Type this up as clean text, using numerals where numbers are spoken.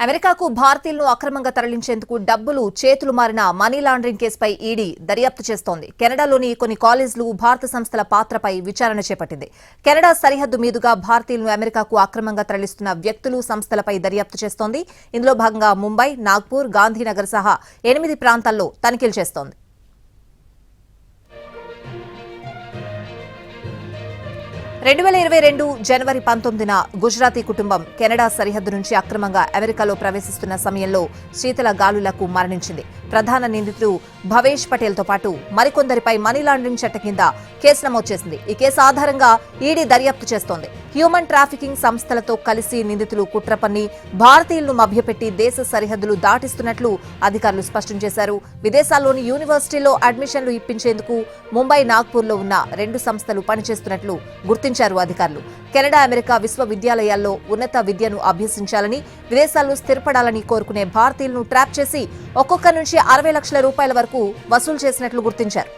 అమెరికాకు భారతీయులను అక్రమంగా తరలించేందుకు డబ్బులు చేతులు మారిన మనీ లాండరింగ్ కేసుపై ఈడీ దర్యాప్తు చేస్తోంది. కెనడాలోని కొన్ని కాలేజీలు, భారత సంస్థల పాత్రపై విచారణ చేపట్టింది. కెనడా సరిహద్దు మీదుగా భారతీయులను అమెరికాకు అక్రమంగా తరలిస్తున్న వ్యక్తులు, సంస్థలపై దర్యాప్తు చేస్తోంది. ఇందులో భాగంగా ముంబై, నాగ్పూర్, గాంధీనగర్ సహా 8 ప్రాంతాల్లో తనిఖీలు చేస్తోంది. 2022 జనవరి 19న గుజరాతీ కుటుంబం కెనడా సరిహద్దు నుంచి అక్రమంగా అమెరికాలో ప్రవేశిస్తున్న సమయంలో శీతల గాలులకు మరణించింది. ప్రధాన నిందితుడు భవేష్ పటేల్తో పాటు మరికొందరిపై మనీ లాండరింగ్ చట్టం కింద కేసు నమోదు చేసింది. ఈ కేసు ఆధారంగా ఈడీ దర్యాప్తు చేస్తోంది. హ్యూమన్ ట్రాఫికింగ్ సంస్థలతో కలిసి నిందితులు కుట్ర పన్ని భారతీయులను మభ్యపెట్టి దేశ సరిహద్దులు దాటిస్తున్నట్లు అధికారులు స్పష్టం చేశారు. విదేశాల్లోని యూనివర్సిటీల్లో అడ్మిషన్లు ఇప్పించేందుకు ముంబై, నాగ్పూర్లో ఉన్న 2 సంస్థలు పనిచేస్తున్నట్లు గుర్తించారు అధికారులు. కెనడా, అమెరికా విశ్వవిద్యాలయాల్లో ఉన్నత విద్యను అభ్యసించాలని, విదేశాల్లో స్థిరపడాలని కోరుకునే భారతీయులను ట్రాప్ చేసి ఒక్కొక్క నుంచి 60 లక్షల రూపాయల వరకు వసూలు చేసినట్లు గుర్తించారు.